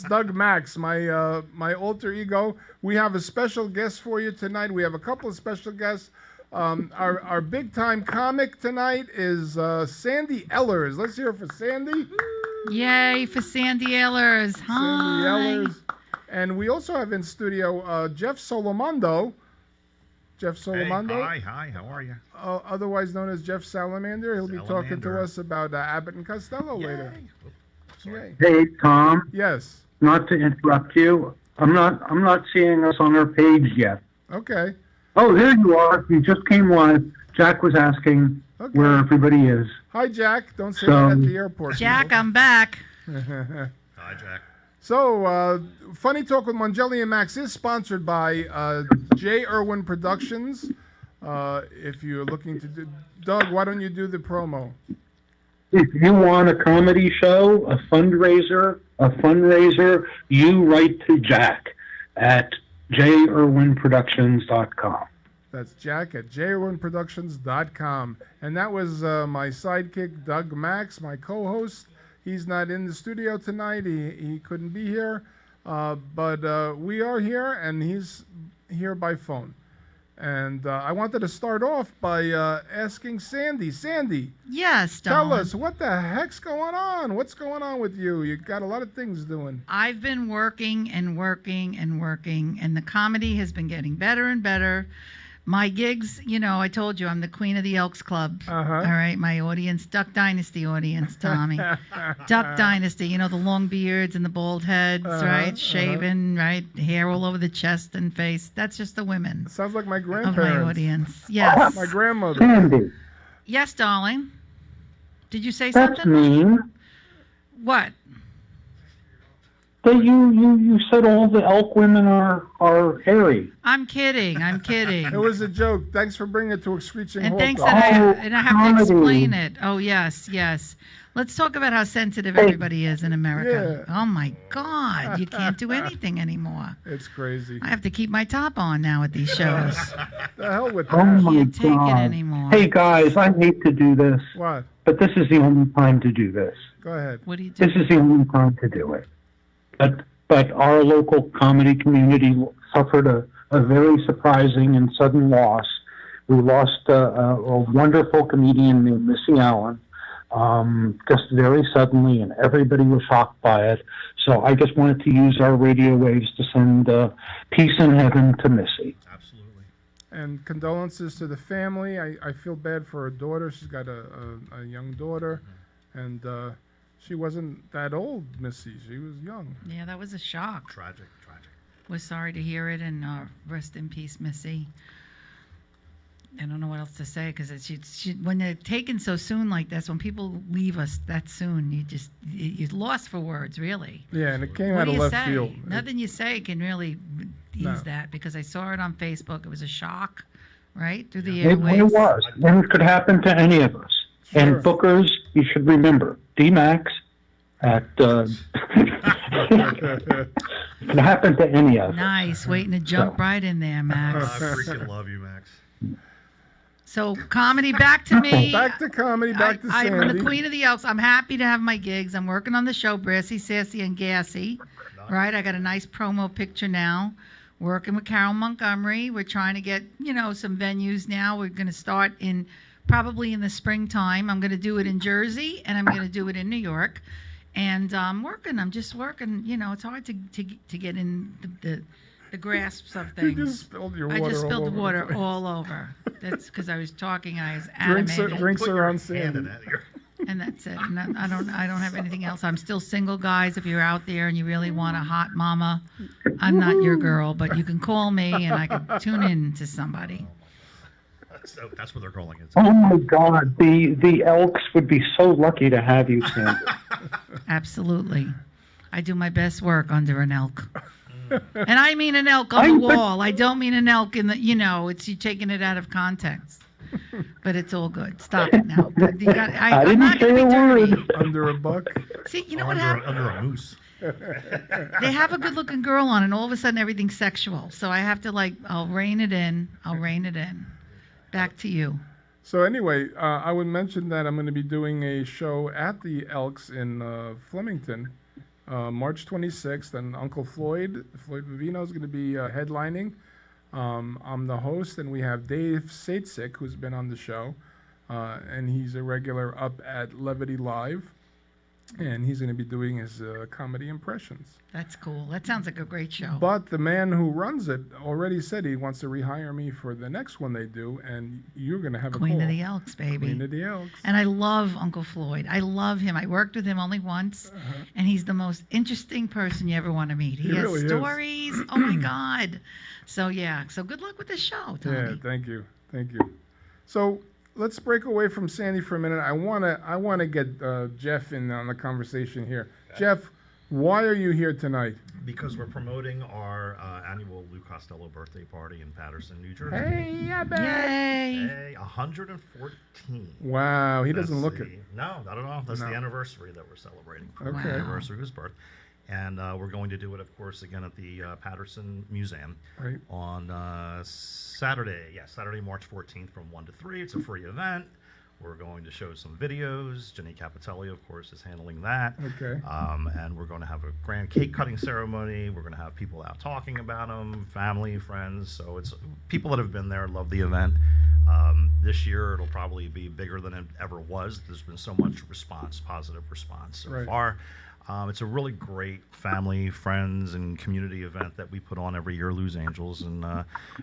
Doug Max, my alter ego. We have a special guest for you tonight. We have a couple of special guests. Our big time comic tonight is Sandy Ellers. Let's hear it for Sandy. Yay for Sandy Ellers. Hi. Sandy Ellers. And we also have in studio Jeff Solomondo. Jeff Solomondo. Hey, hi, how are you? Otherwise known as Jeff Salamander. He'll be talking to us about Abbott and Costello later. Yay. Hey, Tom. Yes. Not to interrupt you. I'm not seeing us on our page yet. Okay. Oh, there you are. You just came live. Jack was asking where everybody is. Hi, Jack. Don't say that at the airport. Jack, I'm back. Hi, Jack. So, Funny Talk with Mongelli and Max is sponsored by J. Irwin Productions. If you're looking to do... Doug, why don't you do the promo? If you want a comedy show, a fundraiser, you write to Jack at jirwinproductions.com. That's Jack at jirwinproductions.com. And that was my sidekick, Doug Max, my co-host. He's not in the studio tonight. He couldn't be here. But we are here, and he's here by phone. And I wanted to start off by asking Sandy. Sandy. Yes, Tell darling. us, what the heck's going on? What's going on with you? You got a lot of things doing. I've been working and working and working, and the comedy has been getting better and better. My gigs, I told you I'm the queen of the Elks Club. Uh-huh. All right, my audience, Duck Dynasty audience, Tommy. Duck Dynasty, the long beards and the bald heads, right? Shaven, right? Hair all over the chest and face. That's just the women. Sounds like my Of grandparents. my audience. Yes. My grandmother. Sandy, Yes, darling. Did you say that's something? mean. What? That you said all the elk women are hairy. I'm kidding. It was a joke. Thanks for bringing it to a screeching And halt. thanks though. that I have to comedy. explain it. Oh, yes. Let's talk about how sensitive everybody is in America. Yeah. Oh, my God. You can't do anything anymore. It's crazy. I have to keep my top on now at these shows. The hell with Oh that. my Can't take it God. anymore. Hey guys, I hate to do this, What? but this is the only time to do this. Go ahead. What do you do? This is the only time to do it. But our local comedy community suffered a very surprising and sudden loss. We lost a wonderful comedian named Missy Allen, just very suddenly, and everybody was shocked by it. So I just wanted to use our radio waves to send peace in heaven to Missy. Absolutely. And condolences to the family. I feel bad for her daughter. She's got a young daughter. And she wasn't that old, Missy. She was young. Yeah, that was a shock. Tragic. We're sorry to hear it, and rest in peace, Missy. I don't know what else to say, because when they're taken so soon like this, when people leave us that soon, you're lost for words, really. Yeah, and it came What out do of you left say? field. Nothing you say can really ease No. that, because I saw it on Facebook. It was a shock, right? Through the It airwaves. was. And it could happen to any of us. Sure. And bookers, you should remember, D-Max at... it can happen to any of us. Nice, waiting to jump right in there, I Max. freaking love you, Max. So, comedy, back to me. Back to comedy, back to I'm Sandy. the queen of the Elks. I'm happy to have my gigs. I'm working on the show, Brassy, Sassy, and Gassy. Right? I got a nice promo picture now. Working with Carol Montgomery. We're trying to get, some venues now. We're going to start probably in the springtime. I'm going to do it in Jersey, and I'm going to do it in New York. And I'm just working. It's hard to get in the grasps of things. You just spilled your water I just spilled all the over water place. all over. That's because I was talking. I was Drinks animated. drinks Put are your on hand in Sandy. that ear. And that's it. And I don't have anything else. I'm still single, guys. If you're out there and you really want a hot mama, I'm not your girl, but you can call me and I can tune in to somebody. So that's what they're calling it. Oh my God, the Elks would be so lucky to have you, Sandy. Absolutely. I do my best work under an elk. And I mean an elk on the wall. I don't mean an elk in the, it's you taking it out of context. But it's all good. Stop it now. I'm not going to be dirty. Under a buck. See, you know what happened? Under a moose. They have a good-looking girl on, and all of a sudden everything's sexual. So I have to, I'll rein it in. Back to you. So anyway, I would mention that I'm going to be doing a show at the Elks in Flemington March 26th, and Uncle Floyd Vivino is going to be headlining. I'm the host, and we have Dave Satzik, who's been on the show, and he's a regular up at Levity Live, and he's going to be doing his comedy impressions. That's cool. That sounds like a great show. But the man who runs it already said he wants to rehire me for the next one they do, and you're going to have Queen a call. of the Elks, baby. Queen of the Elks. And I love Uncle Floyd. I love him. I worked with him only once, and he's the most interesting person you ever want to meet. He has really is. stories. Oh my God. So yeah. So good luck with the show, Tony. Yeah, thank you. So let's break away from Sandy for a minute. I wanna get Jeff in on the conversation here. Okay. Jeff, why are you here tonight? Because we're promoting our annual Lou Costello birthday party in Patterson, New Jersey. Hey, I bet. Yay. Hey, 114. Wow, he That's doesn't look the- it. No, not at all. That's No. the anniversary that we're celebrating. For Okay. The Wow. anniversary of his birth. And we're going to do it, of course, again at the Patterson Museum Right. on Saturday. Yeah, Saturday, March 14th from 1 to 3. It's a free event. We're going to show some videos. Jenny Capitelli, of course, is handling that. Okay. And we're going to have a grand cake cutting ceremony. We're going to have people out talking about them, family, friends. So it's people that have been there love the event. This year it'll probably be bigger than it ever was. There's been so much response, positive response so Right. far. It's a really great family, friends, and community event that we put on every year, Lou's Angels, and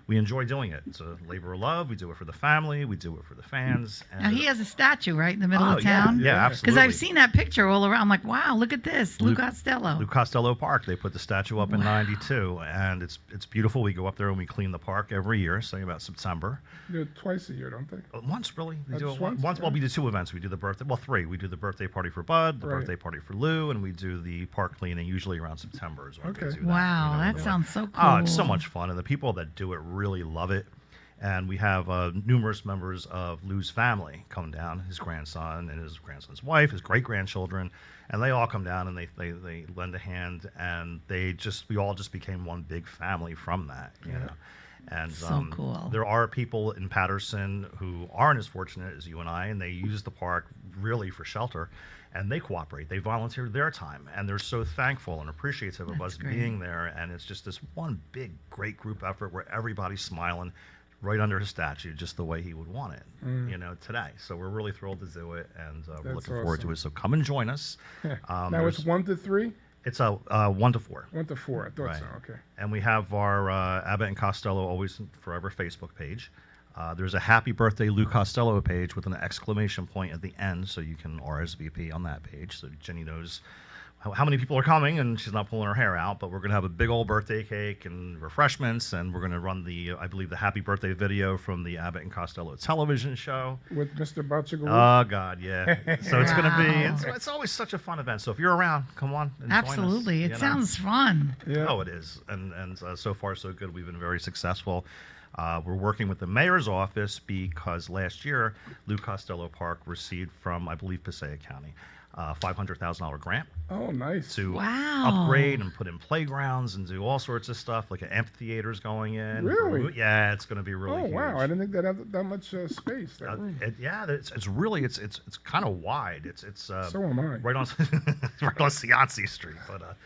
we enjoy doing it. It's a labor of love. We do it for the family. We do it for the fans. And Now he has a statue right in the middle Oh, of town. Yeah, Yeah. Because absolutely. I've seen that picture all around. I'm like, wow, look at this, Lou Lou- Costello. Lou Costello Park. They put the statue up in Wow. '92, and it's beautiful. We go up there and we clean the park every year, say about September. They do it twice a year, don't they? Once, really. We Oh, do it just once. once? Well, we do two events. We do the birthday, well, three. We do the birthday party for Bud, the Right. birthday party for Lou, and we do the park cleaning usually around September is when Okay. we do that. Wow, you know, that really. sounds so cool. Oh, it's so much fun, and the people that do it really love it. And we have numerous members of Lou's family come down, his grandson and his grandson's wife, his great-grandchildren, and they all come down and they lend a hand, and we all just became one big family from that, you know. And So cool. there are people in Patterson who aren't as fortunate as you and I, and they use the park really for shelter, and they cooperate. They volunteer their time, and they're so thankful and appreciative of That's us great. being there. And it's just this one big, great group effort where everybody's smiling right under his statue, just the way he would want it, you know, today. So we're really thrilled to do it, and we're That's looking forward to awesome. it. So come and join us. Now it's 1 to 3? It's a 1 to 4. 1 to 4. I thought Right. so. Okay. And we have our Abbott and Costello Always and Forever Facebook page. There's a Happy Birthday Lou Costello page with an exclamation point at the end, so you can RSVP on that page, so Jenny knows how many people are coming, and she's not pulling her hair out. But we're going to have a big old birthday cake and refreshments, and we're going to run I believe, the Happy Birthday video from the Abbott and Costello television show. With Mr. Butchigal. Oh God, yeah. So it's going to be. Wow. It's always such a fun event. So if you're around, come on and join us, Absolutely. you It know. sounds fun. Yeah. Oh, it is, and so far so good. We've been very successful. We're working with the mayor's office because last year Lou Costello Park received from, I believe, Passaic County, a $500,000 grant Oh, nice. to Wow. upgrade and put in playgrounds and do all sorts of stuff, like an amphitheater's going in. Really? Yeah, it's going to be really Oh, huge. wow. I didn't think that had that much space. That room. Yeah, it's really it's kind of wide. It's So am I. right on right on Cianci Street, but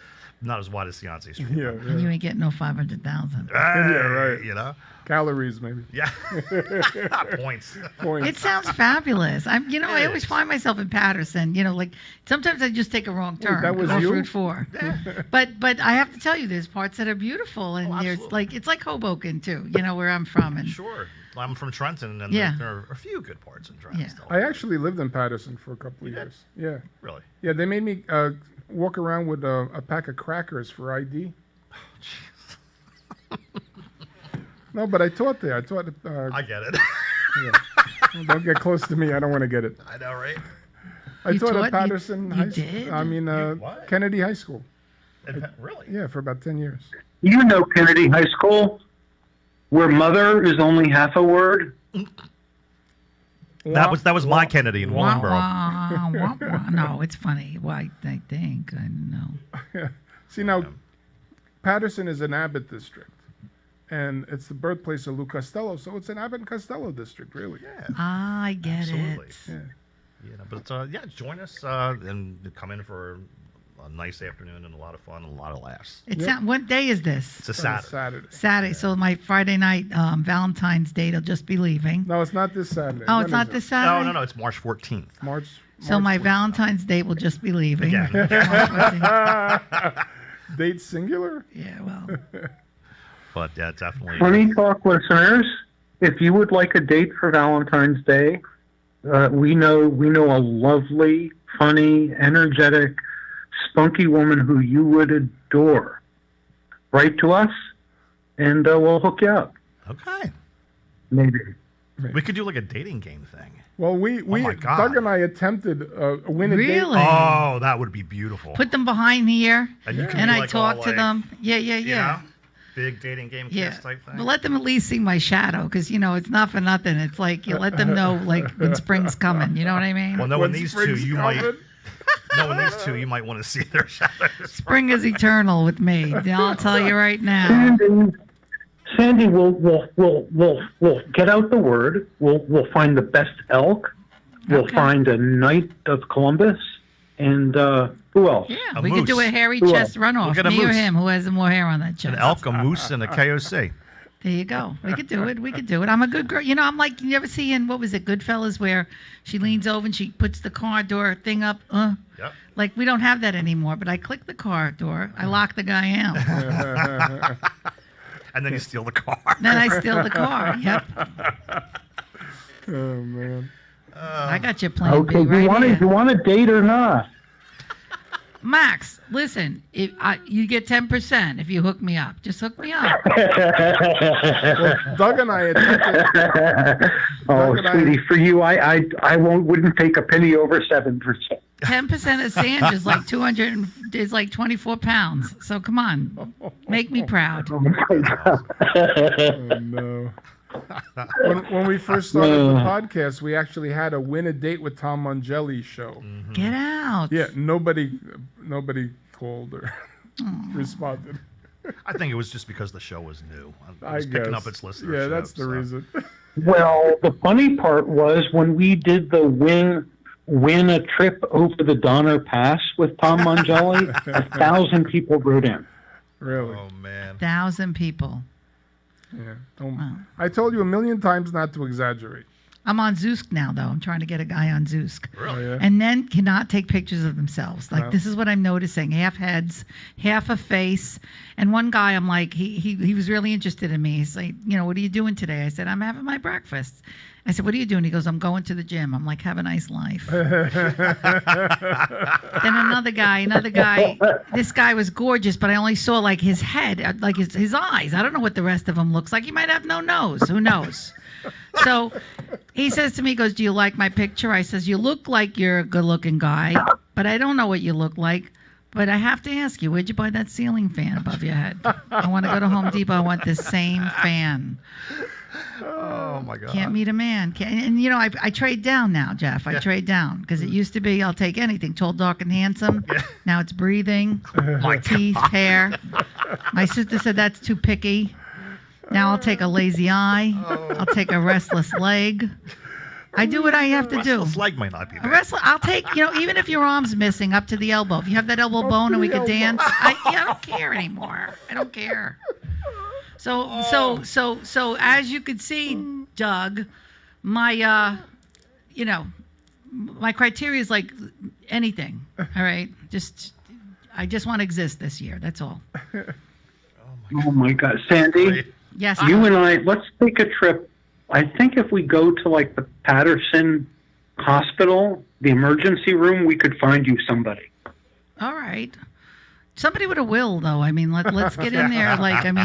not as wide as Cianci Street. Yeah, And you yeah. ain't getting no 500,000. right. You know. Calories, maybe. Yeah. Points. Points. It sounds fabulous. I It always is. find myself in Patterson. Like sometimes I just take a wrong turn. that was off you? Route 4. But I have to tell you, there's parts that are beautiful, and Oh, there's absolutely. it's like Hoboken too. Where I'm from, and Sure. I'm from Trenton, and Yeah. there are a few good parts in Trenton Yeah. still. I actually lived in Patterson for a couple of You did? years. Yeah. Really. Yeah, they made me walk around with a pack of crackers for ID. No, but I taught there. I taught. I get it. Yeah. Don't get close to me. I don't want to get it. I know, right? I You taught taught? at Patterson You High did? I mean, You what? Kennedy High School. Really? Yeah, for about 10 years. You know Kennedy High School, where mother is only half a word? That was my Kennedy in wah, Willingboro. wah, wah, wah. No, it's funny. Why I think I know. See, now, Patterson is an Abbott district, and it's the birthplace of Lou Costello, so it's an Abbott and Costello district, really. Yeah. I get Absolutely. it. Yeah. But join us and come in for a nice afternoon and a lot of fun and a lot of laughs. It's Yep. not, what day is this? It's a On a Saturday. Saturday. Saturday. So my Friday night Valentine's date, I'll just be leaving. No, it's not this Saturday. Oh, When it's is not it? this Saturday? No, it's March 14th. March. So my March Valentine's date will just be leaving. Again. March 14th. Date singular? Yeah, well. But yeah, definitely. Funny Talk listeners, if you would like a date for Valentine's Day, we know a lovely, funny, energetic, spunky woman who you would adore. Write to us, and we'll hook you up. Okay. Maybe. We could do like a dating game thing. Well, my God. Doug and I attempted a win a date. Really? Oh, that would be beautiful. Put them behind here, And you could and be I like talk all to like, them. Yeah, yeah, you yeah. know, big dating game Yeah, kiss type thing. but let them at least see my shadow, because it's not for nothing. It's like you let them know like when spring's coming. You know what I mean? Well, knowing When these two, spring's you coming. might. Knowing these two, you might want to see their shadows. Spring is eternal with me. I'll tell you right now. Sandy, we'll get out the word. We'll find the best elk. We'll Okay. find a Knight of Columbus, and who else? Yeah, A we could do a moose. hairy Who chest We'll runoff. get a Me or moose. him, who has more hair on that chest. An elk, a moose, and a KOC. There you go. We could do it. We could do it. I'm a good girl. I'm like, you ever see in, what was it, Goodfellas, where she leans over and she puts the car door thing up? Yep. Like, we don't have that anymore, but I click the car door. I lock the guy out. And then you steal the car. Then I steal the car. Yep. Oh, man. I got your plan Okay, B right you here. want a date or not? Max, listen, you get 10% if you hook me up. Just hook me up. Well, Doug and I attempted. Oh, Doug and I- sweetie, for you, I wouldn't take a penny over 7%. 10% of sand is like 200, is like 24 pounds. So come on, make me proud. Oh my God. Oh, no. When we first started the podcast, we actually had a win a date with Tom Mongelli show. Get out. Yeah, nobody called or responded. I think it was just because the show was new. It I was guess. picking up its listenership. Yeah, that's the so. reason. Well, the funny part was when we did the win a trip over the Donner Pass with Tom Mongelli, 1,000 people wrote in. Really? Oh man. 1,000 people. Yeah. Wow. I told you a million times not to exaggerate. I'm on Zoosk now, though. I'm trying to get a guy on Zoosk. Oh, yeah. And men cannot take pictures of themselves. Like, No. this is what I'm noticing. Half heads, half a face. And one guy, I'm like, he was really interested in me. He's like, what are you doing today? I said, I'm having my breakfast. I said, what are you doing? He goes, I'm going to the gym. I'm like, have a nice life. Then another guy, this guy was gorgeous, but I only saw like his head, like his eyes. I don't know what the rest of him looks like. He might have no nose. Who knows? So he says to me, he goes, do you like my picture? I says, you look like you're a good looking guy, but I don't know what you look like. But I have to ask you, where'd you buy that ceiling fan above your head? I want to go to Home Depot. I want this same fan. Oh my God. Can't meet a man. I trade down now, Jeff. I trade down because it used to be I'll take anything, tall, dark, and handsome. Now it's breathing, My teeth, hair. My sister said that's too picky. Now I'll take a lazy eye. I'll take a restless leg. I do what I have to do. Restless leg might not be A bad. wrestler, I'll take, even if your arm's missing up to the elbow. If you have that elbow Up bone to and we the could elbow. dance, I don't care anymore. I don't care. So as you could see, Doug, my my criteria is like anything. All right, I just want to exist this year. That's all. Oh my God. Sandy, Great. Yes. you and I, let's take a trip. I think if we go to like the Patterson Hospital, the emergency room, we could find you somebody. All right. Somebody with a will, though. I mean, let's get in there.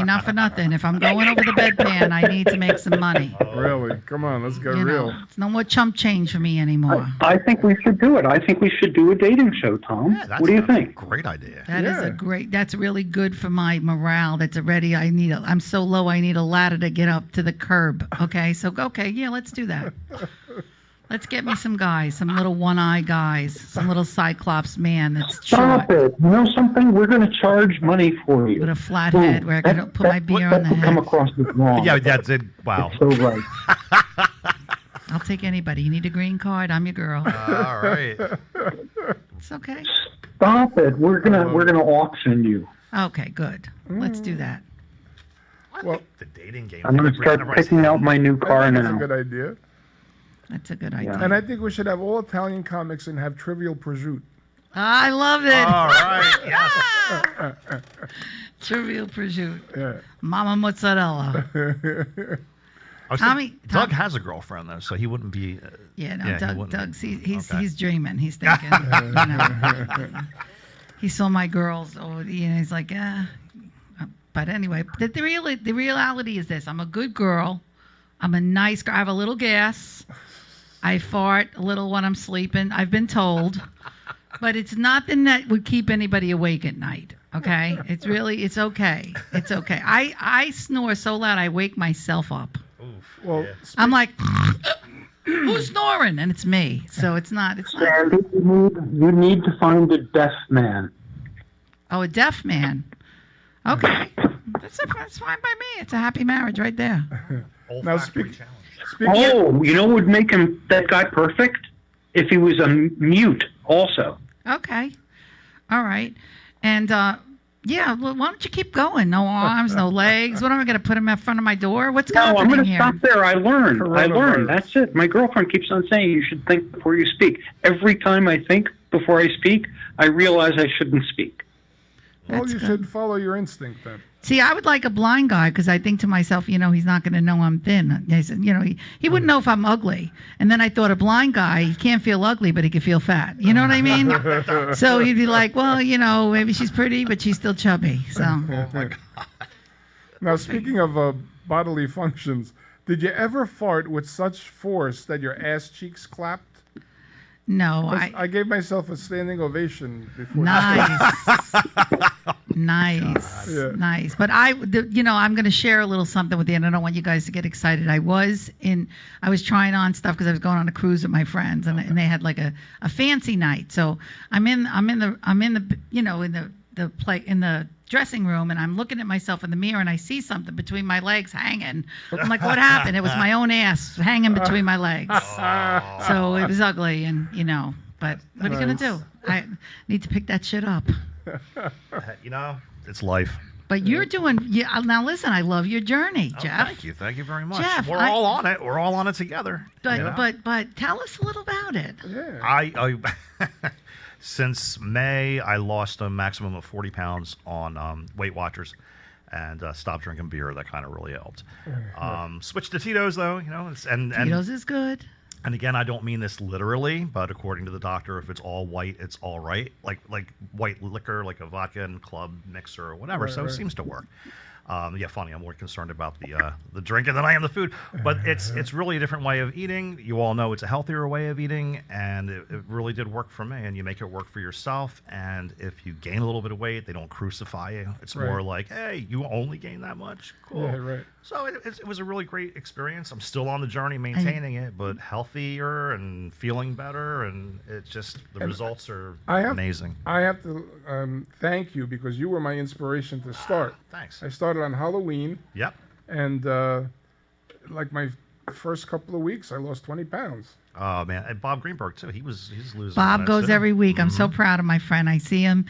Not for nothing. If I'm going over the bedpan, I need to make some money. Really? Come on, let's get You real. know, it's no more chump change for me anymore. I think we should do it. I think we should do a dating show, Tom. Yeah, that's What do you a think? Great idea. That is Yeah. that's really good for my morale. That's already, I'm so low, I need a ladder to get up to the curb. Okay, yeah, let's do that. Let's get me some guys, some little one-eye guys, some little cyclops man that's short Stop it. You know something? We're going to charge money for you. with a flat head where I can put my beer on the That will come head. across as wrong. Yeah, that's it. Wow. So right. I'll take anybody. You need a green card? I'm your girl. All right. It's okay. Stop it. We're gonna auction you. Okay, good. Let's do that. I Well- think the dating game. I'm gonna start picking out my new I car think it's a now. good idea. That's a good idea. Yeah. And I think we should have all Italian comics and have Trivial Prosciutto. I love it. All right. Yes. Trivial prosciutto. Yeah. Mama mozzarella. I was Tommy- thinking, Doug Tom- has a girlfriend though, so he wouldn't be. Yeah, no, Yeah, he Doug. wouldn't. Doug's he's Okay. he's dreaming. He's thinking. You know. He saw my girls. Oh, he's like, But anyway, the reality is this: I'm a good girl. I'm a nice girl. I have a little gas. I fart a little when I'm sleeping. I've been told, but it's nothing that would keep anybody awake at night. Okay, it's okay. It's okay. I snore so loud I wake myself up. Oof, Well, yeah. I'm like, who's snoring? And it's me. So it's not. Sandy, you need to find a deaf man. Oh, a deaf man. Okay, that's fine by me. It's a happy marriage right there. Now Olfactory speak- challenge. speaking Oh, you know what would make that guy perfect? If he was a mute also. Okay, all right, and yeah. Well, why don't you keep going? No arms, no legs. What am I going to put him in front of my door? What's No, I'm happening going to here? stop there. I learned. Coronavirus. That's it. My girlfriend keeps on saying you should think before you speak. Every time I think before I speak, I realize I shouldn't speak. Well, That's you good. should follow your instinct then. See, I would like a blind guy because I think to myself, he's not going to know I'm thin. I said, he wouldn't know if I'm ugly. And then I thought a blind guy, he can't feel ugly, but he can feel fat. You know what I mean? So he'd be like, well, maybe she's pretty, but she's still chubby. So Oh my God. Now, speaking of bodily functions, did you ever fart with such force that your ass cheeks clapped? no, 'Cause I gave myself a standing ovation before. nice, nice, Yeah. nice. But I'm going to share a little something with you, and I don't want you guys to get excited. I was trying on stuff because I was going on a cruise with my friends, and they had like a fancy night. So I'm in the dressing room, and I'm looking at myself in the mirror, and I see something between my legs hanging. I'm like, what happened? It was my own ass hanging between my legs. So it was ugly, and but what are you gonna do? I need to pick that shit up. It's life. But you're doing. Now listen, I love your journey, Oh, Jeff. Thank you very much. Jeff, We're all on it. We're all on it together. But you know? but tell us a little about it. Yeah. I since May, I lost a maximum of 40 pounds on Weight Watchers, and stopped drinking beer. That kind of really helped. Switched to Tito's though, and Tito's is good. and again, I don't mean this literally, but according to the doctor, if it's all white, it's all right. Like white liquor, like a vodka and club mixer or whatever. Right, So right. it seems to work. Funny. I'm more concerned about the drinking than I am the food. But it's really a different way of eating. You all know it's a healthier way of eating, and it really did work for me. And you make it work for yourself. And if you gain a little bit of weight, they don't crucify you. It's more Right. like, hey, you only gained that much. Cool. Yeah, right. So it was a really great experience. I'm still on the journey maintaining it, but healthier and feeling better, and it's just the results are amazing. I have to thank you because you were my inspiration to start. Thanks. I started on Halloween, Yep. and like my first couple of weeks, I lost 20 pounds. Oh man, and Bob Greenberg too. He's losing. Bob on that, goes too. every week. I'm so Mhm. proud of my friend. I see him.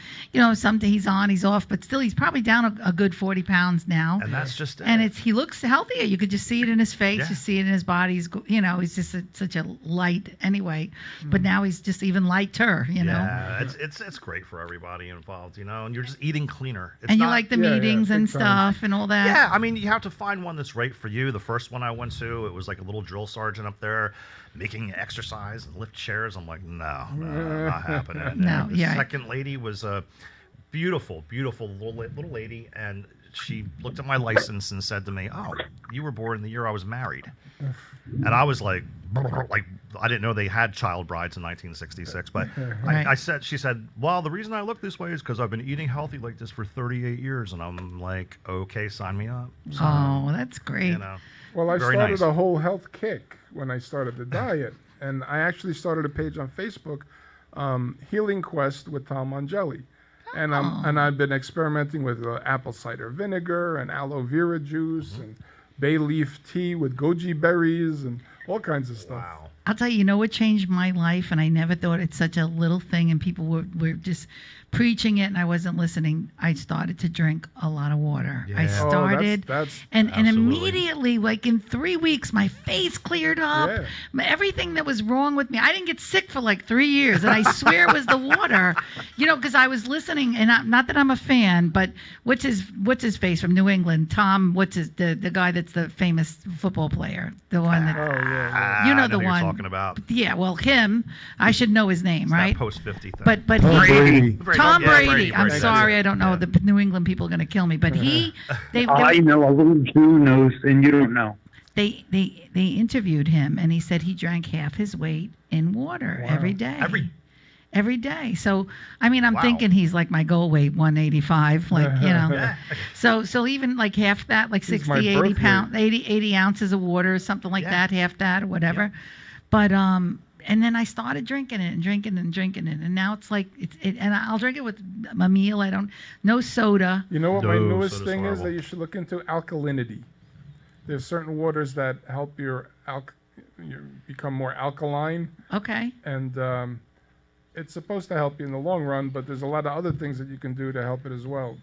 Someday he's on, he's off, but still, he's probably down a good 40 pounds now. And that's just it. And he looks healthier. You could just see it in his face. Yeah. You see it in his body. He's just such a light anyway. But now he's just even lighter. Yeah, it's great for everybody involved, and you're just eating cleaner. It's And you not- like the Yeah, yeah, meetings and big time. stuff and all that. Yeah, I mean, you have to find one that's right for you. The first one I went to, it was like a little drill sergeant up there making exercise and lift chairs. I'm like, no, not happening. No, And the yeah. second lady was a beautiful, beautiful little lady, and she looked at my license and said to me, "Oh, you were born the year I was married." And I was like I didn't know they had child brides in 1966, but Right. she said, well, the reason I look this way is because I've been eating healthy like this for 38 years. And I'm like, okay, sign me up. So, Oh, that's great. Well, I Very started nice. a whole health kick when I started the diet, and I actually started a page on Facebook, Healing Quest with Tom Mongelli, and I've been experimenting with apple cider vinegar and aloe vera juice and bay leaf tea with goji berries and all kinds of stuff. Wow. I'll tell you, what changed my life, and I never thought it's such a little thing, and people were just preaching it, and I wasn't listening. I started to drink a lot of water. I Yeah. Oh, started, that's and absolutely. immediately, like in 3 weeks, my face cleared up. Yeah. Everything that was wrong with me, I didn't get sick for like 3 years, and I swear it was the water, because I was listening, and not that I'm a fan, but what's his face from New England, Tom? The guy that's the famous football player, the one that. Oh yeah. You know I the who you're one. talking about. Yeah, well, him. I should know his name, It's right? that post 50 thing. But Brady. Tom Yeah, Brady. I'm Brady, sorry, that's I don't know. it. The New England people are going to kill me. But I know a little Jew knows, and you don't know. they interviewed him, and he said he drank half his weight in water Wow. every day. Every day. So, I mean, I'm Wow. thinking he's like my goal weight, 185, like, Yeah. So even like half that, like He's 60, my 80 birth pounds, 80 ounces of water or something like Yeah. that, half that or whatever. But, and then I started drinking it, and now it's like and I'll drink it with a meal. No soda. You know what my No, newest soda's thing is horrible. that you should look into? Alkalinity. There's certain waters that help you become more alkaline, Okay. and it's supposed to help you in the long run. But there's a lot of other things that you can do to help it as well.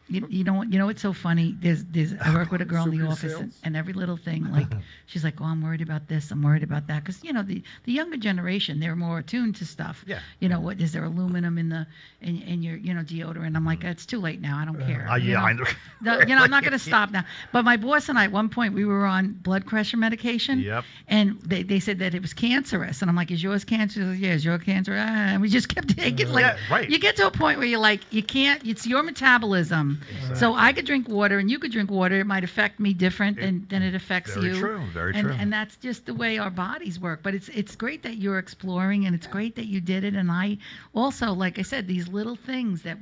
You know what's so funny? I work with a girl in the Soupy office, sales? and every little thing, like she's like, "Oh, I'm worried about this. I'm worried about that," because the younger generation, they're more attuned to stuff. Yeah. What is there aluminum in your deodorant? I'm like, it's too late now. I don't care. Yeah, I know. I'm not going to stop now. But my boss and I, at one point, we were on blood pressure medication. Yep. And they said that it was cancerous, and I'm like, "Is yours cancerous?" "Yeah." "Is your cancerous?" And we just kept taking like. Yeah, right. You get to a point where you're like, you can't. It's your metabolism. So I could drink water and you could drink water. It might affect me different than it affects Very you. true. Very and, true. And that's just the way our bodies work. But it's great that you're exploring, and it's great that you did it. And I also, like I said, these little things that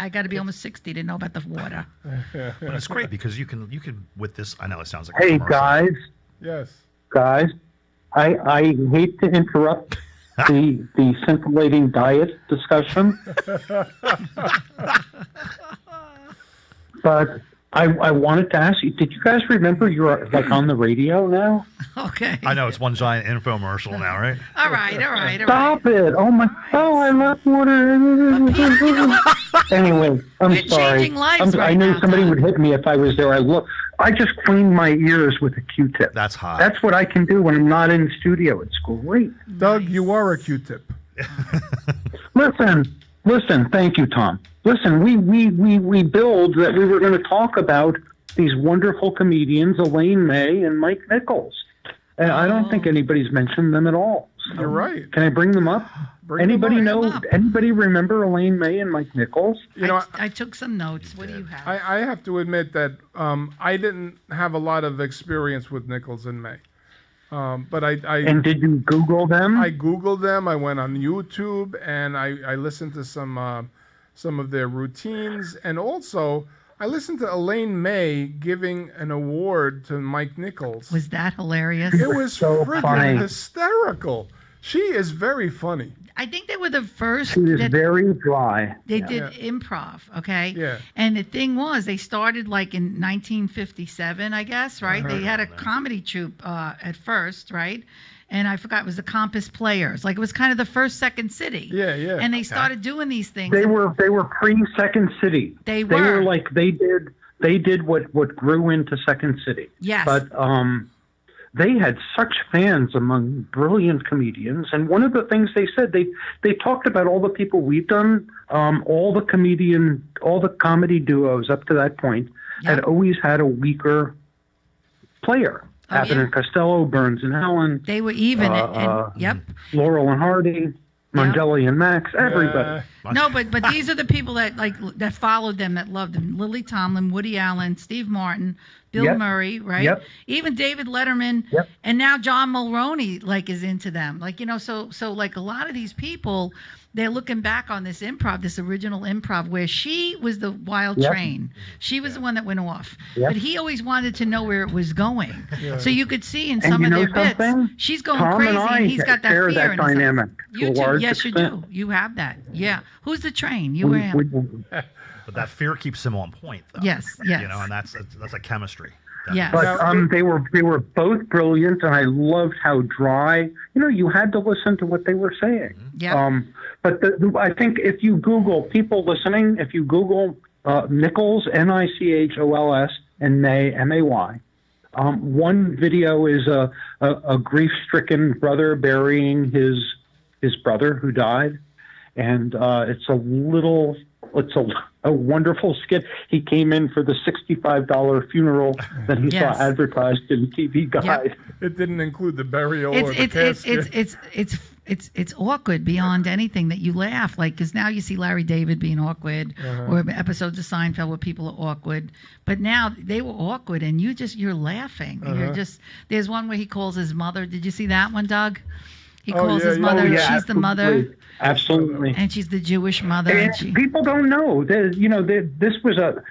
I got to be almost 60 to know about the water. But it's great because you can with this. I know it sounds like a Hey, commercial. Yes. guys, I hate to interrupt the scintillating diet discussion, but I wanted to ask you, did you guys remember you're like on the radio now? Okay. I know it's one giant infomercial now, right? All right. Stop it! I love water. Anyway, I'm You're sorry. changing lives I right knew now, somebody Doug. would hit me if I was there. I just cleaned my ears with a Q-tip. That's hot. That's what I can do when I'm not in the studio. It's great. Doug, you are a Q-tip. Listen. Thank you, Tom. Listen, we billed that we were going to talk about these wonderful comedians, Elaine May and Mike Nichols. And I don't think anybody's mentioned them at all. So You're right. Can I bring them up? Bring them Anybody up. know? Bring them up. Anybody remember Elaine May and Mike Nichols? You know, I took some notes. What do you have? I have to admit that I didn't have a lot of experience with Nichols and May. But I And did you Google them? I Googled them. I went on YouTube and I listened to some of their routines. And also, I listened to Elaine May giving an award to Mike Nichols. Was that hilarious? It was so freaking funny. hysterical. She is very funny. I think they were the first She is that very dry. they did improv, okay? Yeah. And the thing was, they started like in 1957, I guess, right? They had a comedy troupe at first, right? And I forgot, it was the Compass Players. Like, it was kind of the first Second City. Yeah, yeah. And they started doing these things. They and were pre-Second City. They They were. were like they did what grew into Second City. Yes. But they had such fans among brilliant comedians, and one of the things they said, they talked about all the people we've done, all the comedy duos up to that point had Yep. always had a weaker player. Oh, Abbott yeah. and Costello, Burns and Helen, They were even. And yep. Laurel and Hardy, Mongelli and Max, everybody. No, but these are the people that followed them, that loved them. Lily Tomlin, Woody Allen, Steve Martin, Bill Yep. Murray, right? Yep. Even David Letterman, Yep. and now John Mulroney is into them. So like a lot of these people, they're looking back on this original improv, where she was the wild Yep. train. She was the one that went off. Yep. But he always wanted to know where it was going. Yeah. So you could see in And some you of know their something? bits, she's going Tom crazy, and I he's got that share fear that in his eyes. dynamic to You a too. large Yes, you extent. do. You have that. Yeah. Who's the train? You or him? But that fear keeps him on point, though. Yes, yes. You know, and that's a chemistry. Yes. But they were both brilliant, and I loved how dry. You had to listen to what they were saying. Yep. But I think if you Google, people listening, if you Google Nichols, Nichols, and May, May, one video is a grief-stricken brother burying his brother who died, and it's a wonderful skit. He came in for the $65 funeral that he saw advertised in TV Guide. Yep. It didn't include the burial or the casket. It's awkward beyond anything that you laugh, like, because now you see Larry David being awkward, or episodes of Seinfeld where people are awkward, but now they were awkward and you're laughing. There's one where he calls his mother. Did you see that one, Doug? He calls his mother. She's absolutely. the mother. Absolutely. And she's the Jewish mother. And people don't know. This was a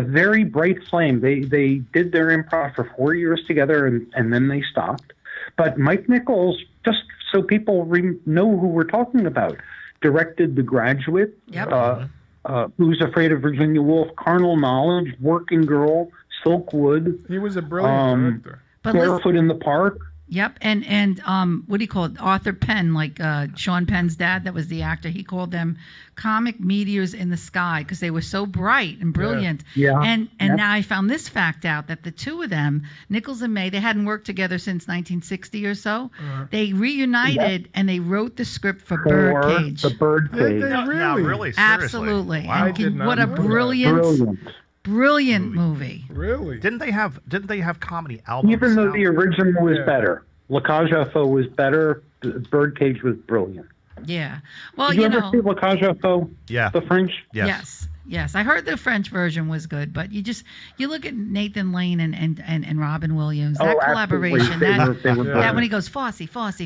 very bright flame. They did their improv for 4 years together, and then they stopped. But Mike Nichols, just so people know who we're talking about, directed The Graduate, Who's Afraid of Virginia Woolf, Carnal Knowledge, Working Girl, Silkwood. He was a brilliant director. Barefoot in the Park. Yep, and what do you call it? Arthur Penn, like Sean Penn's dad, that was the actor. He called them comic meteors in the sky because they were so bright and brilliant. Yeah. And now I found this fact out that the two of them, Nichols and May, they hadn't worked together since 1960 or so. They reunited and they wrote the script for Birdcage. The Birdcage. Did they No, really? really, seriously. Absolutely. Wow. And what a know that. brilliant movie. Really? Didn't they have comedy albums? Even though now? the original was better. La Cage aux Folles was better. Birdcage was brilliant. Yeah. Well, Did you ever see La Cage aux Folles? Yeah. The French? Yes. I heard the French version was good, but you look at Nathan Lane and Robin Williams, that collaboration, that when he goes Fosse, Twilight.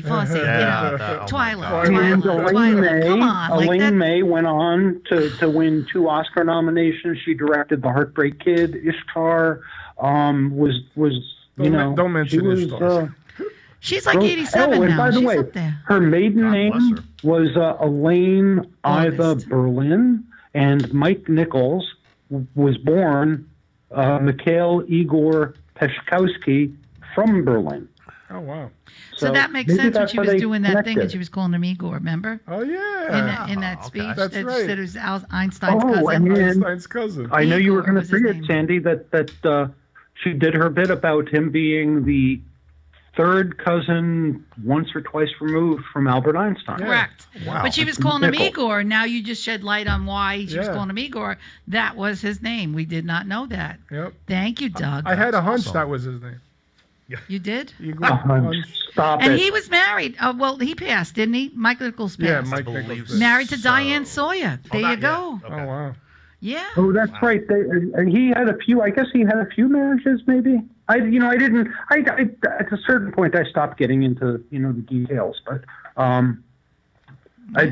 And Elaine May, Come on, May went on to win 2 Oscar nominations. She directed The Heartbreak Kid. Ishtar Don't mention Ishtar. She's like 87 and now. by the She's way, up there. her maiden God bless name her. was Elaine Iva August. Berlin, and Mike Nichols was born Mikhail Igor Peshkowski from Berlin. Oh, wow. So that makes maybe sense when that's she how was they doing that thing and connected. she was calling him Igor, remember? Oh, yeah. In that okay. speech That's that right. said it was Einstein's Oh, cousin. and then Einstein's cousin. I know you were Igor going to was his say it, name. Sandy, that she did her bit about him being the third cousin once or twice removed from Albert Einstein. Yeah. Correct. Wow. But she was calling him Nichols. Igor. Now you just shed light on why she was Yeah. calling him Igor. That was his name. We did not know that. Yep. Thank you, Doug. I had a hunch awesome. that was his name. You did? Igor Hunch. Stop And it. he was married. Well, he passed, didn't he? Mike Nichols passed. Yeah, Mike believe Nichols. so. Married to Diane Sawyer. There you go. Okay. Oh, wow. Yeah. Oh, that's right. And he had a few. I guess he had a few marriages, maybe. I didn't. At a certain point, I stopped getting into the details. But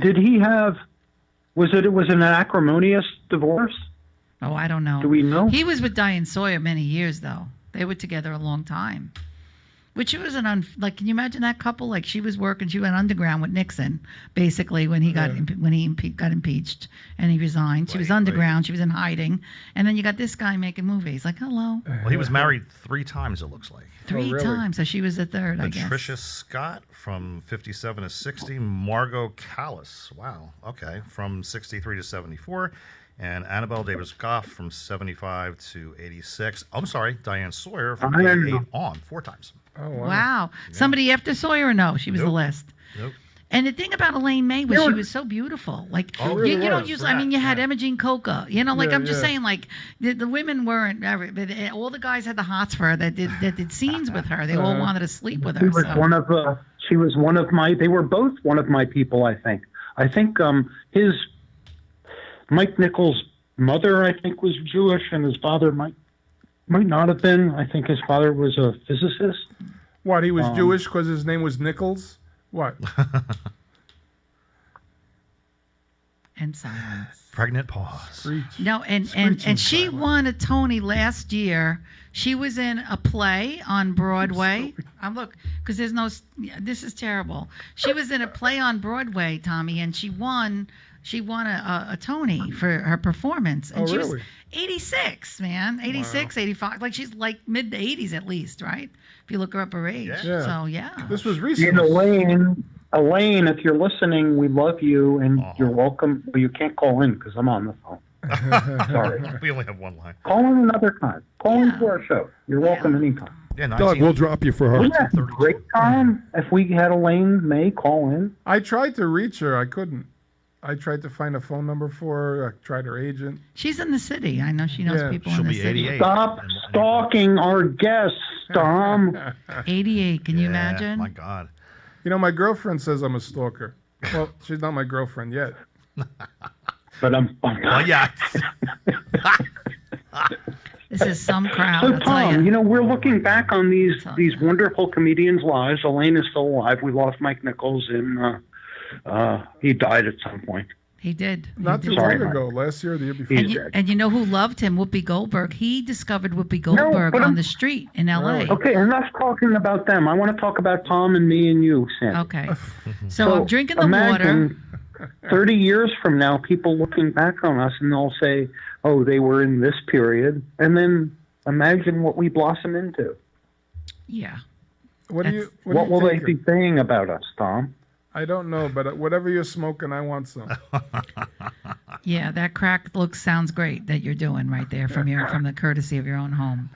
did he have? Was it an acrimonious divorce? Oh, I don't know. Do we know? He was with Diane Sawyer many years, though. They were together a long time. Which was can you imagine that couple? Like, she was working, she went underground with Nixon, basically, when he got got impeached and he resigned. She was underground, she was in hiding, and then you got this guy making movies. Like, hello, Well, he was married 3 times, it looks like. three really? times. So she was the third, I guess. Patricia Scott from 57 to 60. Margot Callis. Wow. Okay. From 63 to 74. And Annabelle Davis Goff from 75 to 86. I'm sorry, Diane Sawyer from 88 on 4 times. Oh, wow. Wow. Somebody after Sawyer or no? She was the Nope. last. Nope. And the thing about Elaine May was she was so beautiful. Like, Oh, really you don't was. use. I mean, you had Imogene Coca. Like, Yeah, I'm just yeah. saying, like, the women weren't. But all the guys had the hots for her that did scenes with her. They all wanted to sleep with her. She was So. one of. She was one of my. They were both one of my people. I think. His Mike Nichols' mother, I think, was Jewish, and his father might not have been. I think his father was a physicist. What, he was Jewish because his name was Nichols? What? And silence. Pregnant pause. Preach. No, and Screeching she silence. won a Tony last year. She was in a play on Broadway. Look, because there's no. This is terrible. She was in a play on Broadway, Tommy, and she won. She won a Tony for her performance, and Oh, she was really? 86, man, 86, 85. Like she's like mid 80s at least, right? If you look her up her age. Yeah. So yeah. This was And recent. Elaine, if you're listening, we love you, and Aw. you're welcome. Well, you can't call in because I'm on the phone. Sorry. We only have one line. Call in another time. Call Yeah. into our show. You're welcome anytime. Yeah, Doug, we'll drop you for her. Wouldn't that be a great time if we had Elaine May call in? I tried to reach her. I couldn't. I tried to find a phone number for her. I tried her agent. She's in the city. I know she knows Yeah. people She'll in the be city. 88. Stop stalking our guests, Tom. 88. Can you Yeah, imagine? My God. You know, my girlfriend says I'm a stalker. Well, she's not my girlfriend yet. But Well, yeah. This is some crowd. So I'll tell Tom, you. we're looking back on these Tell these ya. wonderful comedians' lives. Elaine is still alive. We lost Mike Nichols, and he died at some point. He did. He Not too did. Sorry, long Mike. ago, last year or the year before. And you know who loved him? Whoopi Goldberg. He discovered Whoopi Goldberg but on I'm- the street in L.A. Really? Okay, enough talking about them. I want to talk about Tom and me and you, Sandy. Okay. So I'm drinking the imagine water. 30 years from now, people looking back on us and they'll say, oh, they were in this period. And then imagine what we blossom into. Yeah. What do you? That's- What, What do will you they taking? be saying about us, Tom? I don't know, but whatever you're smoking, I want some. Yeah, that crack sounds great that you're doing right there from the courtesy of your own home.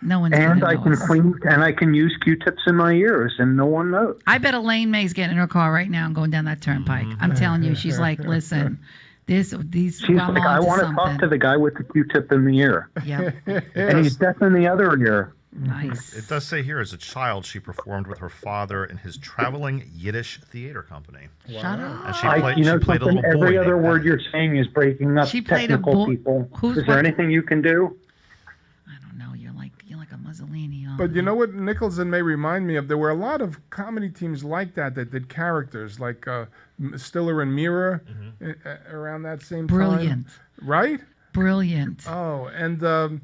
No one's And gonna I know can us. I can use Q-tips in my ears, and no one knows. I bet Elaine May's getting in her car right now and going down that turnpike. I'm telling you, she's like, listen, these She's I'm like, I onto want to something. talk to the guy with the Q-tip in the ear, Yep, and he's deaf in the other ear. nice. It does say here, as a child, she performed with her father in his traveling Yiddish theater company. Shut And up. she played, You know she played a something? little boy. Every other named word Pat. you're saying is breaking up She played a technical boy- people. who's Is there what- anything you can do? I don't know. You're like a Mussolini. Huh? But you know what Nichols and May remind me of? There were a lot of comedy teams like that did characters, like Stiller and Mira around that same time. Brilliant. Right? Brilliant. Oh, and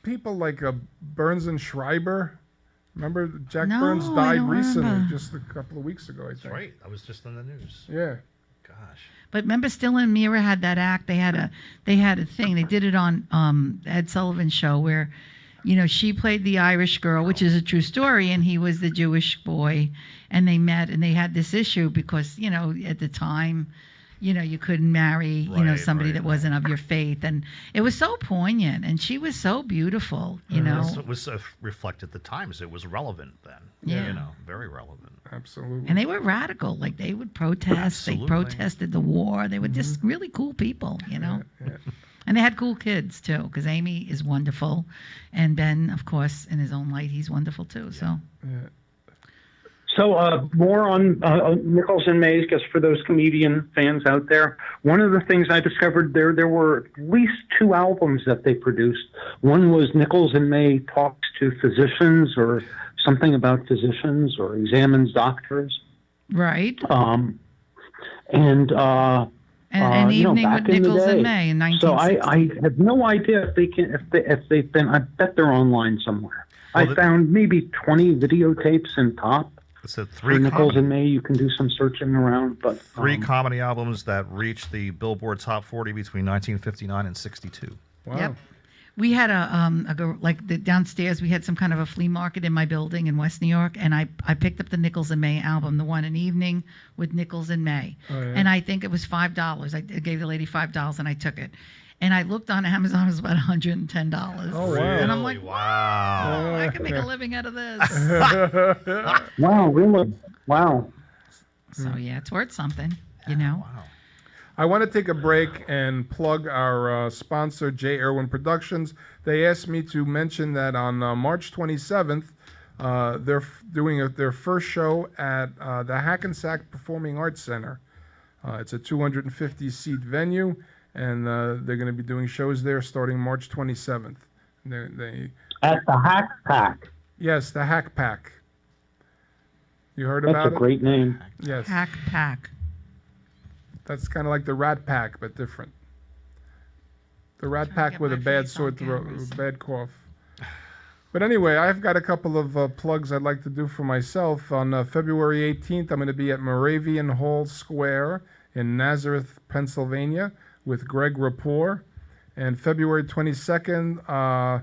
people like Burns and Schreiber. Remember Jack No, Burns I died don't recently, remember. just a couple of weeks ago, I think. That's right. I was just in the news. Yeah. Gosh. But remember, Still and Mira had that act. They had a thing. They did it on Ed Sullivan's show where, she played the Irish girl, which is a true story, and he was the Jewish boy, and they met and they had this issue because at the time, you couldn't marry somebody that wasn't of your faith, and it was so poignant, and she was so beautiful, It was reflected the times. It was relevant then. Yeah. Very relevant. Absolutely. and they were radical. Like they would protest. Absolutely. They protested the war. They were just really cool people, Yeah. And they had cool kids too, because Amy is wonderful, and Ben, of course, in his own light, he's wonderful too. So So more on Nichols and Mays, just for those comedian fans out there. One of the things I discovered there were at least 2 albums that they produced. One was Nichols and May talks to physicians or something about physicians or examines doctors. right, And an evening back with in the Nichols and day. May in So 1960. I have no idea if they've been. I bet they're online somewhere. Well, I found maybe 20 videotapes in top. It said For three Nichols comedy, and May, you can do some searching around, but three comedy albums that reached the Billboard Top 40 between 1959 and 62. Wow. Yep. We had downstairs. We had some kind of a flea market in my building in West New York, and I picked up the Nichols and May album, the one An Evening with Nichols and May, Oh, yeah. and I think it was $5. I gave the lady $5, and I took it. And I looked on Amazon; it was about $110. Oh, wow. And I'm like, Really? Wow. I can make a living out of this. wow, really? Wow. So yeah, it's worth something, Wow. I want to take a break and plug our sponsor, J. Irwin Productions. They asked me to mention that on March 27th, they're doing their first show at the Hackensack Performing Arts Center. It's a 250-seat venue, and they're going to be doing shows there starting March 27th. They At the Hack Pack. Yes, the Hack Pack. You heard That's about a it? great name. Yes. Hack Pack. That's kind of like the Rat Pack, but different. The Rat Trying to Pack get with a my bad face sore on throat, cameras. a bad cough. But anyway, I've got a couple of plugs I'd like to do for myself. On February 18th, I'm going to be at Moravian Hall Square in Nazareth, Pennsylvania, with Greg Rapport. And February 22nd,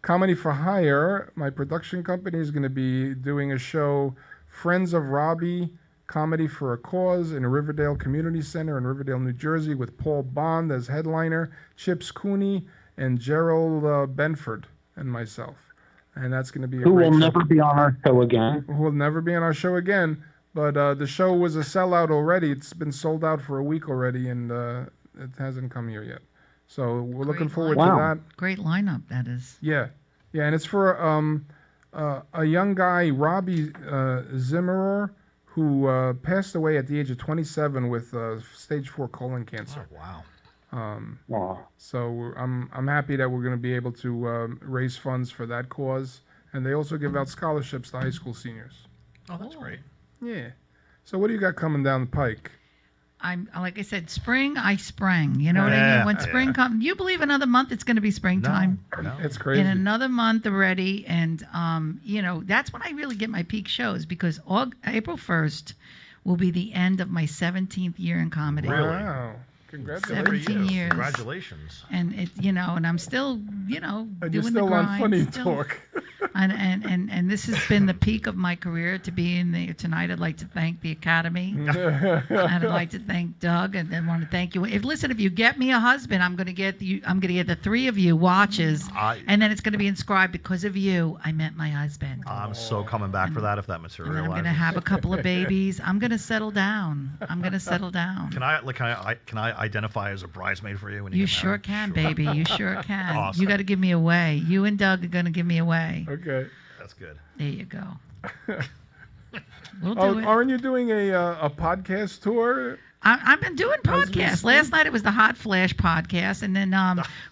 Comedy for Hire, my production company, is going to be doing a show, Friends of Robbie, Comedy for a Cause, in Riverdale Community Center in Riverdale, New Jersey, with Paul Bond as headliner, Chips Cooney, and Gerald Benford, and myself. And that's going to be a Who great will show. never be on our show again. Who will never be on our show again. But the show was a sellout already. It's been sold out for a week already, and it hasn't come here yet. So we're looking Great forward lineup. to that. Great lineup, that is. Yeah, and it's for a young guy, Robbie Zimmerer, who passed away at the age of 27 with stage 4 colon cancer. wow. Wow. So I'm happy that we're going to be able to raise funds for that cause, and they also give out scholarships to high school seniors. Oh, that's great. Yeah. So what do you got coming down the pike? I'm like I said, spring. I sprang. You know what I Yeah, mean? When spring comes, you believe another month it's going to be springtime. No. It's crazy. In another month already, and that's when I really get my peak shows, because April 1st will be the end of my 17th year in comedy. Really? Wow. Congratulations. 17 years. Congratulations. And and I'm still, And doing you're the still grind. on Funny still- Talk. And this has been the peak of my career to be in there tonight. I'd like to thank the Academy. And I'd like to thank Doug, and then want to thank you. If you get me a husband, I'm going to get the three of you watches, and then it's going to be inscribed, because of you, I met my husband. I'm so coming back for that if that And then materializes. I'm going to have a couple of babies. I'm going to settle down. Can I identify as a bridesmaid for you when you You get sure married? can, baby. You sure can. Awesome. You got to give me away. You and Doug are going to give me away. Okay. That's good. There you go. We'll do it. Aren't you doing a podcast tour? I've been doing As we podcasts. speak. Last night it was the Hot Flash podcast, and then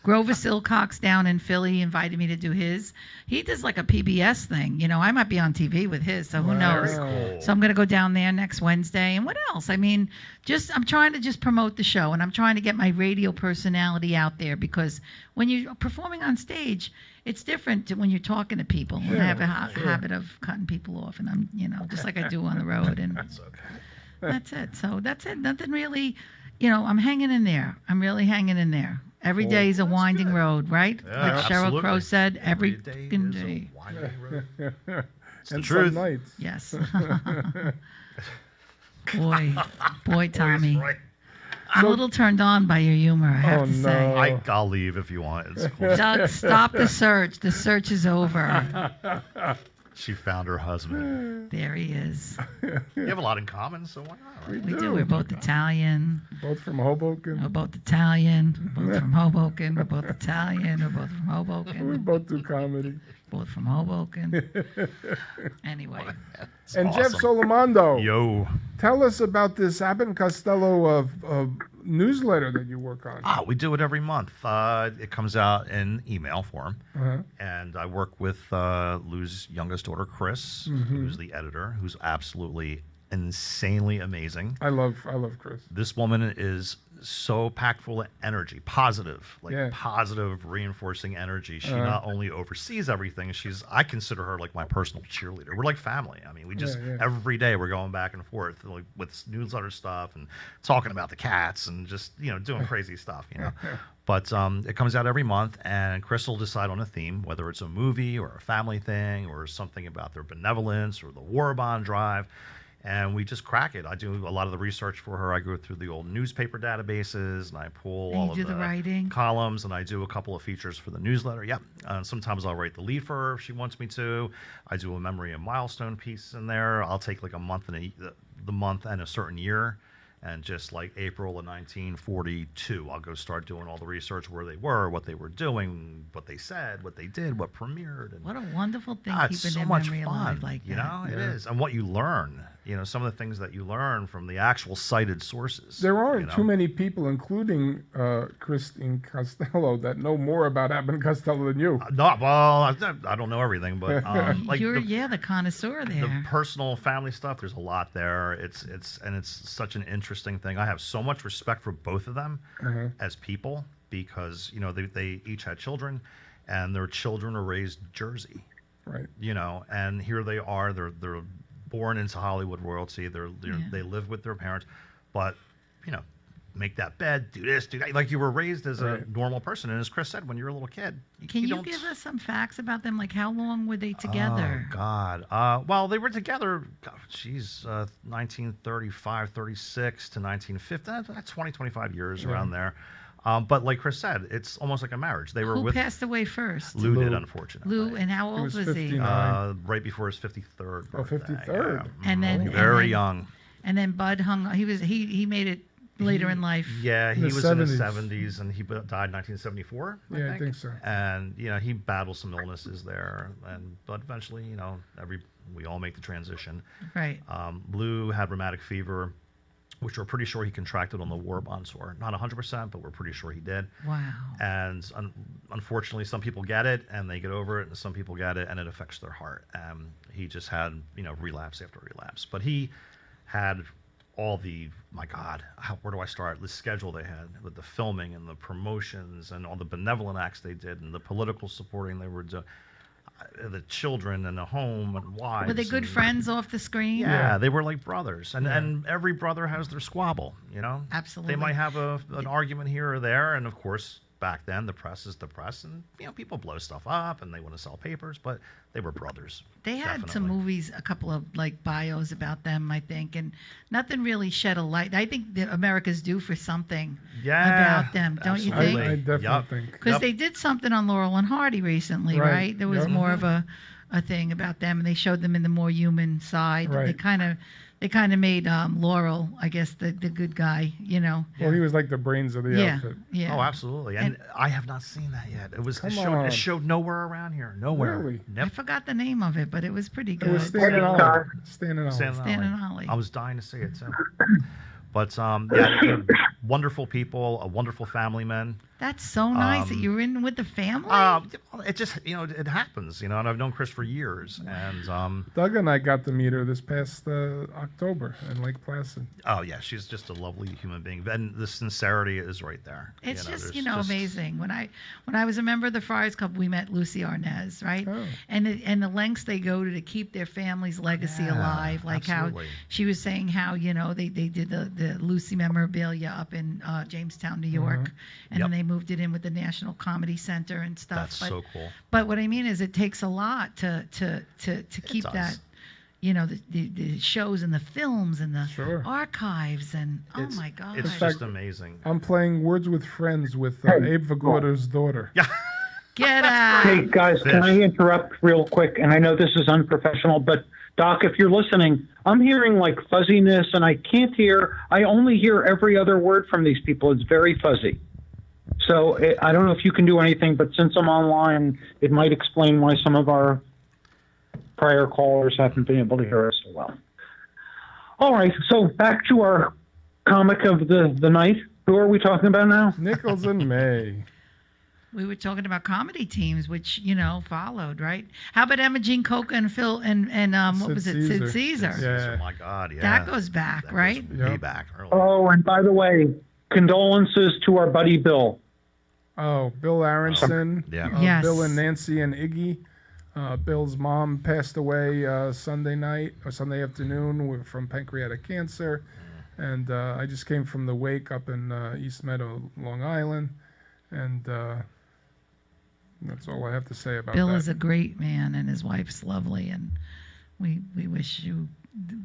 Grover Silcox down in Philly invited me to do his. He does like a PBS thing. I might be on TV with his, so who knows? Very cool. So I'm going to go down there next Wednesday. And what else? I mean, I'm trying to just promote the show, and I'm trying to get my radio personality out there, because when you're performing on stage, it's different when you're talking to people. And I have a habit of cutting people off, and I'm, just like I do on the road. And That's okay. that's it. So that's it. Nothing really, I'm hanging in there. I'm really hanging in there. Every Cool. day is a winding road, right? Yeah, Like Sheryl absolutely. Crow said, every day fucking is a day. winding road. It's the And truth. some nights. Yes. boy, Tommy. Right. I'm a little turned on by your humor, I have Oh, to say. no. I'll leave if you want. It's cool. Doug, stop the search. The search is over. She found her husband. There he is. You have a lot in common, so why not? Right? We do. We're both Italian. Both from Hoboken. We're both Italian. We're both from Hoboken. We're both Italian. We're both from We Hoboken. both do comedy. Both from Hoboken. Anyway. It's And Jeff awesome. Solomondo, Yo. tell us about this Abbott and Costello newsletter that you work on. We do it every month. It comes out in email form. Uh-huh. And I work with Lou's youngest daughter, Chris, who's the editor, who's absolutely insanely amazing. I love Chris. This woman is so packed full of energy, positive, Yeah. positive reinforcing energy. She not only oversees everything, I consider her like my personal cheerleader. We're like family. I mean, we just Yeah. every day we're going back and forth like with newsletter stuff and talking about the cats and just doing crazy stuff. But it comes out every month, and Chris will decide on a theme, whether it's a movie or a family thing or something about their benevolence or the war bond drive. And we just crack it. I do a lot of the research for her. I go through the old newspaper databases, and I pull And all you of do the writing? columns, and I do a couple of features for the newsletter. Yep. Sometimes I'll write the lead for her if she wants me to. I do a memory and milestone piece in there. I'll take like a month and the month and a certain year. And just like April of 1942, I'll go start doing all the research where they were, what they were doing, what they said, what they did, what premiered. And What a wonderful thing it's keeping so their much memory fun, alive like that. It is. And what you learn, some of the things that you learn from the actual cited sources. There aren't you too know? many people, including Christine Costello, that know more about Abbott and Costello than you. No, well, I don't know everything, but like You're the, the connoisseur the there. personal family stuff, there's a lot there. It's such an interesting thing. I have so much respect for both of them as people because they each had children, and their children are raised in Jersey. Right. And here they are. They're born into Hollywood royalty. They live with their parents, but make that bed, do this, do that. Like you were raised as a Right. normal person. And as Chris said, when you're a little kid, Can you don't. give us some facts about them? Like, how long were they together? Oh, God. Well, they were together, 1935, 36 to 1950. That's 20, 25 years Yeah. around there. But like Chris said, it's almost like a marriage. They were Who with passed away first? Lou did, Lou. unfortunately. Lou, and how old was was he? 59. Right before his 53rd Oh, birthday. 53rd. Yeah. And then- Mhm. and Very then- young. And then Bud he made it later in life. Yeah, he the was in his 70s. 70s, and he died in 1974. Yeah, I think so. And he battled some illnesses there, but eventually, we all make the transition. Right. Lou had rheumatic fever, which we're pretty sure he contracted on the war bond tour. Not 100%, but we're pretty sure he did. Wow. And unfortunately, some people get it and they get over it, and some people get it and it affects their heart. He just had, relapse after relapse. But he had all my God, where do I start? The schedule they had with the filming and the promotions and all the benevolent acts they did and the political supporting they were doing. The children and the home and wives. Were they good and- friends off the screen? Yeah, they were like brothers, and every brother has their squabble. Absolutely. They might have an argument here or there, and of course, back then the press is the press, and people blow stuff up and they want to sell papers, but they were brothers. They had some definitely. movies, a couple of like bios about them, I think, and nothing really shed a light. I think that America's due for something Yeah, about them, don't you absolutely. think? I definitely Yup. think. Because Yep. they did something on Laurel and Hardy recently, Right. right? There was Yep. more of a thing about them, and they showed them in the more human side. Right. They kind of made Laurel, I guess, the good guy, Well, he was like the brains of the Yeah, outfit. yeah. Oh, absolutely, and I have not seen that yet. Come on. It showed nowhere around here, nowhere. Really? I Yep. forgot the name of it, but it was pretty It good. was Stan and Sorry. Ollie. Stan and Ollie. Stan and Ollie. I was dying to see it too. But they're wonderful people, a wonderful family men. That's so nice that you were in with the family. It just it happens, and I've known Chris for years, and Doug and I got to meet her this past October in Lake Placid. oh yeah, she's just a lovely human being, and the sincerity is right there. It's just there's amazing. When I was a member of the Friars Club, we met Lucy Arnaz, right? Oh. And the lengths they go to keep their family's legacy Yeah, alive. Like absolutely. how she was saying how they did the Lucy memorabilia up in Jamestown, New York, and then Yep. they moved it in with the National Comedy Center and stuff. That's so cool. But what I mean is, it takes a lot to keep does. that. The shows and the films and the Sure. archives and It's- oh my god. It's fact- just amazing. I'm playing Words with Friends with Abe Vigoda's daughter. Yeah. Get out. Hey, guys, can I Fish. interrupt real quick? And I know this is unprofessional, but Doc, if you're listening, I'm hearing like fuzziness, and I only hear every other word from these people. It's very fuzzy. So I don't know if you can do anything, but since I'm online, it might explain why some of our prior callers haven't been able to hear us so well. All right, so back to our comic of the night. Who are we talking about now? Nichols and May. We were talking about comedy teams, which followed, right? How about Emma Jean Coca and Phil and what Sid was it, Caesar. Sid Caesar? Yeah. Oh my God, yeah. That goes back, That right? goes way Yep. back. Early. Oh, and by the way, condolences to our buddy Bill. Oh, Bill Aronson. Yeah. Yes. Bill and Nancy and Iggy. Bill's mom passed away Sunday night or Sunday afternoon from pancreatic cancer. And I just came from the wake up in East Meadow, Long Island. And that's all I have to say about Bill that. is a great man, and his wife's lovely, and we wish you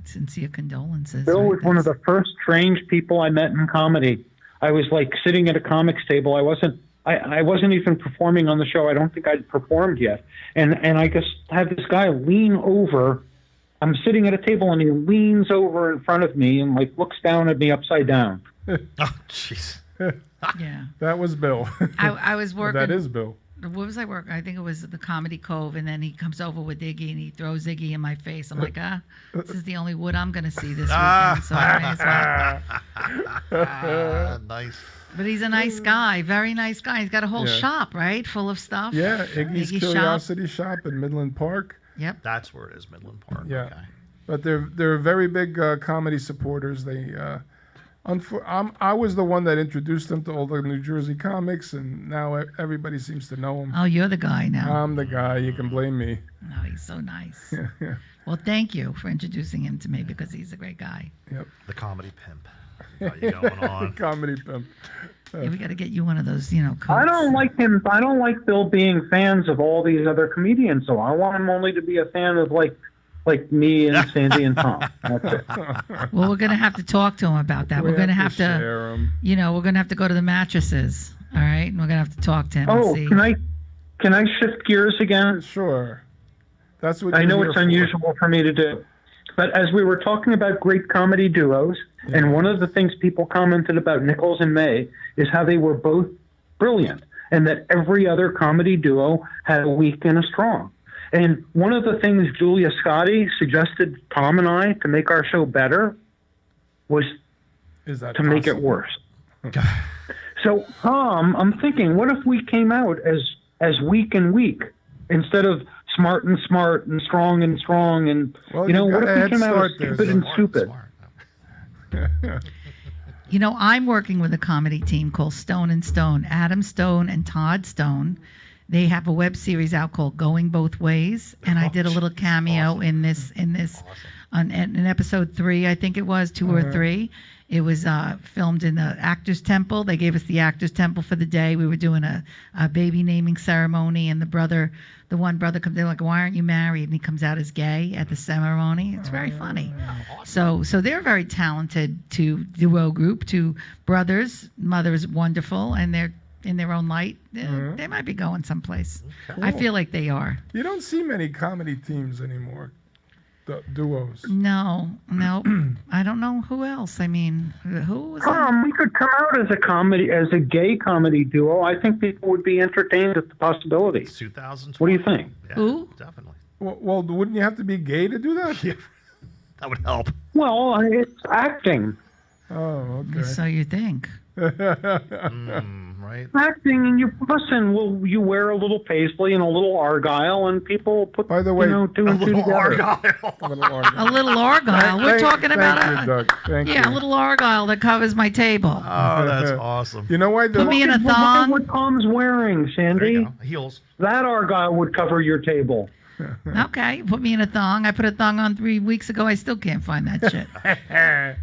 sincere condolences. Bill right? was one of the That's- first strange people I met in comedy. I was like sitting at a comics table. I wasn't even performing on the show. I don't think I'd performed yet. And I just had this guy lean over. I'm sitting at a table and he leans over in front of me and like looks down at me upside down. Oh, jeez. Yeah. That was Bill. I was working. That is Bill. What was I working? I think it was the Comedy Cove, and then he comes over with Iggy, and he throws Iggy in my face. I'm like, this is the only wood I'm going to see this weekend, so I may as well. Nice. But he's a nice guy, very nice guy. He's got a whole Yeah. shop, right, full of stuff. Yeah, Iggy's Iggy shop. Curiosity Shop in Midland Park. Yep. That's where it is, Midland Park. Yeah. Okay. But they're very big comedy supporters. They I was the one that introduced them to all the New Jersey comics, and now everybody seems to know him. Oh, you're the guy now. I'm the guy. You can blame me. No, he's so nice. Well, thank you for introducing him to me because he's a great guy. The comedy pimp. Got you going on. Comedy pimp. Yeah, we got to get you one of those, coats. I don't like him. I don't like Bill being fans of all these other comedians. So I want him only to be a fan of like me and Sandy and Tom. That's it. Well, we're going to have to talk to him about that. We're going to have to, share 'em. we're going to have to go to the mattresses. All right. And we're going to have to talk to him and Oh, see. can I shift gears again? Sure. That's what I you're know here it's for. unusual for me to do, but as we were talking about great comedy duos, and one of the things people commented about Nichols and May is how they were both brilliant, and that every other comedy duo had a weak and a strong. And one of the things Julia Scotti suggested Tom and I to make our show better was Is that to make it possible? worse. So, Tom, I'm thinking, what if we came out as weak and weak instead of smart and smart and strong and strong and Well, what got a if we head came out start as there, stupid and Smart, stupid? smart. I'm working with a comedy team called Stone and Stone. Adam Stone and Todd Stone. They have a web series out called Going Both Ways, and I did a little cameo awesome. in this in episode 3, I think it was 2 or 3. It was filmed in the Actors Temple. They gave us the Actors Temple for the day. We were doing a baby naming ceremony, and the one brother comes in like, "Why aren't you married?" And he comes out as gay at the ceremony. It's very funny. So they're a very talented duo group, two brothers. Mother's wonderful, and they're in their own light. They might be going someplace. Okay. I feel like they are. You don't see many comedy teams anymore. The duos. No, I don't know who else. I mean, who was that? Tom, we could come out as a gay comedy duo. I think people would be entertained at the possibility. 2020. What do you think? Yeah, Who? Definitely. Well, wouldn't you have to be gay to do that? Yeah, that would help. Well, it's acting. Oh, okay. So you think? Right. Acting, and you wear a little paisley and a little argyle, and people put By the way, two and two together. Argyle. A little Argyle. A little argyle. We're talking about thank you, Doug. Thank you. a little argyle that covers my table. Oh, that's awesome. You know why Put me in a Look at thong. what Tom's wearing, There Sandy. you go. Heels. That argyle would cover your table. Okay, put me in a thong. I put a thong on 3 weeks ago. I still can't find that shit.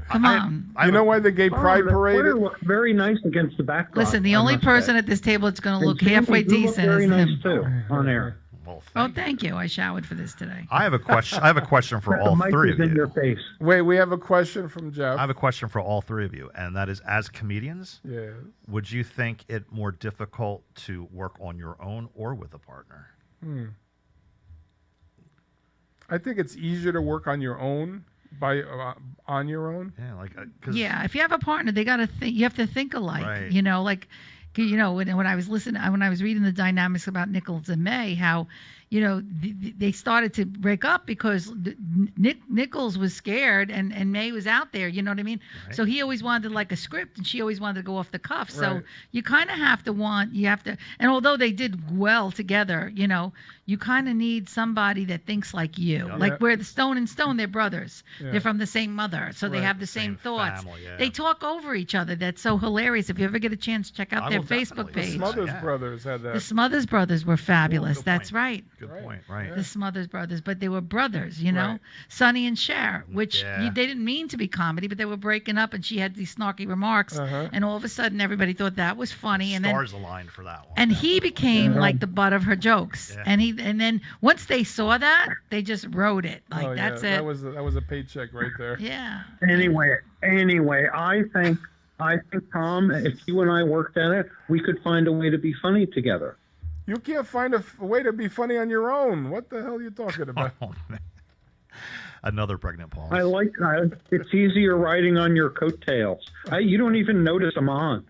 Come on. You know why the gay pride the parade? sweater looks very nice against the backdrop. Listen, the I only must person say. at this table that's going to look And Sandy, halfway you look decent very is nice him. too on air. Well, Oh, thank you. I showered for this today. I have a question. I have a question for The all mic three is of in your you. face. Wait, we have a question from Jeff. I have a question for all three of you, and that is: as comedians, Yeah. would you think it more difficult to work on your own or with a partner? I think it's easier to work on your own on your own. Yeah, like 'cause Yeah, if you have a partner, they got to think. You have to think alike. Right. When I was when I was reading the dynamics about Nichols and May, how they started to break up because Nichols was scared and May was out there. You know what I mean? Right. So he always wanted like a script, and she always wanted to go off the cuff. So Right. you kind of have to and although they did well together, you kind of need somebody that thinks like you. Yeah. Like Yeah. where the Stone and Stone, they're brothers. Yeah. They're from the same mother, so they Right. have the same thoughts. family, yeah. They talk over each other. That's so hilarious. If you ever get a chance, check out I their will Facebook definitely. The page. Smother- Smothers Yeah. brothers had The that. Smothers brothers were fabulous. good That's point. right. Good Right. point. Right. The Smothers brothers, but they were brothers, Right. Sonny and Cher, which Yeah. they didn't mean to be comedy, but they were breaking up, and she had these snarky remarks, Uh-huh. and all of a sudden everybody thought that was funny, and then Stars aligned for that one. and he became Yeah. like the butt of her jokes, Yeah. and then once they saw that, they just wrote it like Oh, that's yeah. it. That was a paycheck right there. Yeah. Anyway, I think Tom, if you and I worked at it, we could find a way to be funny together. You can't find a way to be funny on your own. What the hell are you talking about? Oh, man. Another pregnant pause. It's easier riding on your coattails. You don't even notice I'm on.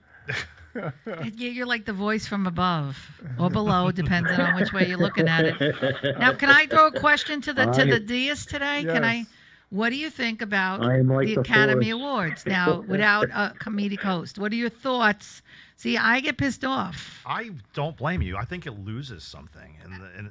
You're like the voice from above or below, depending on which way you're looking at it. Now, can I throw a question to the dais today? Can I? Yes. What do you think about I am like the the Academy Force. Awards now without a comedic host? What are your thoughts See, I get pissed off. I don't blame you. I think it loses something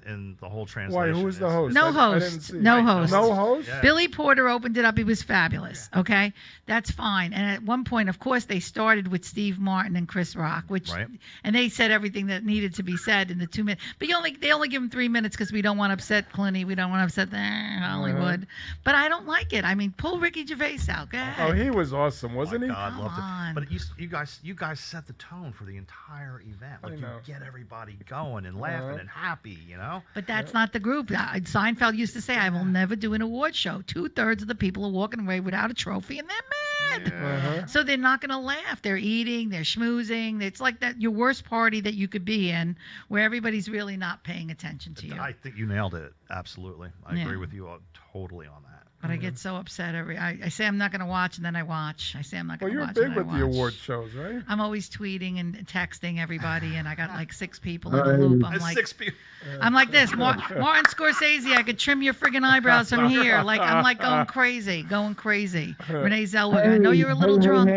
in the whole Why? translation. Who was the host? No I host. didn't see. No Right, host. No host. Yeah. Billy Porter opened it up. He was fabulous. Okay, that's fine. And at one point, of course, they started with Steve Martin and Chris Rock, which, Right. and they said everything that needed to be said in the 2 minutes. But they only give him 3 minutes because we don't want to upset Clooney. We don't want to upset Hollywood. But I don't like it. I mean, pull Ricky Gervais out. Go ahead. Oh, he was awesome, Oh wasn't my he? God, Come loved on. it. But you guys set the tone for the entire event. Like, I you know. get everybody going and laughing and happy, you know? But that's not the group. Seinfeld used to say, I will never do an award show. 2/3 of the people are walking away without a trophy, and they're mad. Uh-huh. So they're not going to laugh. They're eating, they're schmoozing. It's like that your worst party that you could be in where everybody's really not paying attention to you. I think you nailed it. Absolutely. I Yeah. agree with you totally on that. But I get so upset I say I'm not going to watch, and then I watch. I say I'm not Well, going to you're watch, big and with I the watch. award shows, right? I'm always tweeting and texting everybody, and I got like 6 people in a loop. I'm That's like, 6 people. I'm like this, Martin Scorsese. I could trim your friggin' eyebrows from here. Like I'm like going crazy. Renee Zellweger. I know you're a little drunk.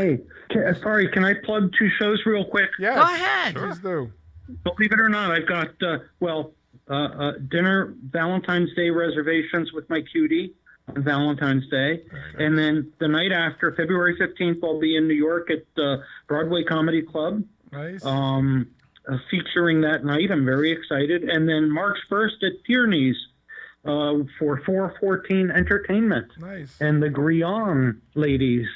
Sorry, can I plug 2 shows real quick? Yes. Go ahead. Please do. Believe it or not, I've got dinner Valentine's Day reservations with my cutie on Valentine's Day, and then the night after, February 15th, I'll be in New York at the Broadway Comedy Club. Nice. Featuring that night. I'm very excited. And then March 1st at Tierney's for 414 Entertainment Nice. and the Grion ladies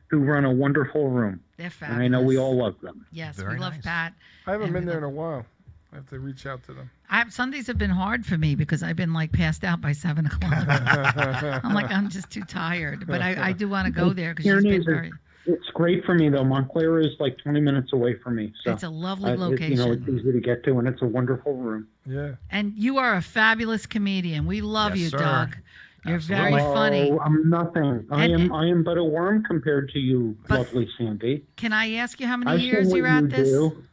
who run a wonderful room. They're And fabulous. I know we all love them. Yes, Very we love nice. Pat. I haven't and been we there in love- a while. I have to reach out to them. Sundays have been hard for me because I've been like passed out by 7 o'clock. I'm like, I'm just too tired. But I do want to go there because she's been Tierney's very. It's great for me though. Montclair is like 20 minutes away from me, so It's a lovely it's location. easy to get to, and it's a wonderful room. Yeah. And you are a fabulous comedian. We love Yes, you, sir. Doug. You're Absolutely. very funny. Oh, I'm nothing. I And- am but a worm compared to you, But- lovely Sandy. Can I ask you how many I've years seen you're what at you this? do.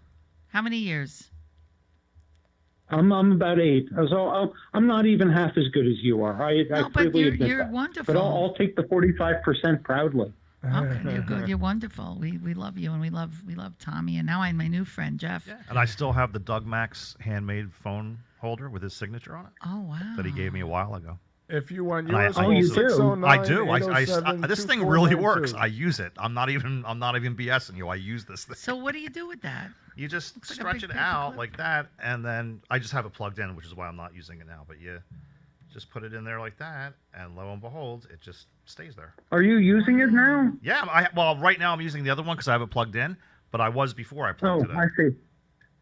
How many years? I'm about 8. So I'm not even half as good as you are. I No, but freely admit you're that. wonderful. But I'll take the 45% proudly. Okay, you're good. You're wonderful. We love you, and we love Tommy, and now I'm my new friend Jeff. Yeah. And I still have the Doug Max handmade phone holder with his signature on it Oh wow. that he gave me a while ago. If you want And I- yours, I call use it. 609 I do. This thing really 807-2492. works. I use it. I'm not even BSing you. I use this thing. So what do you do with that? You just Looks like a stretch big it paper out clip. like that, and then I just have it plugged in, which is why I'm not using it now. But you just put it in there like that, and lo and behold, it just stays there. Are you using it now? Yeah. Well, right now I'm using the other one because I have it plugged in, but I was before I Oh, plugged it in. I see.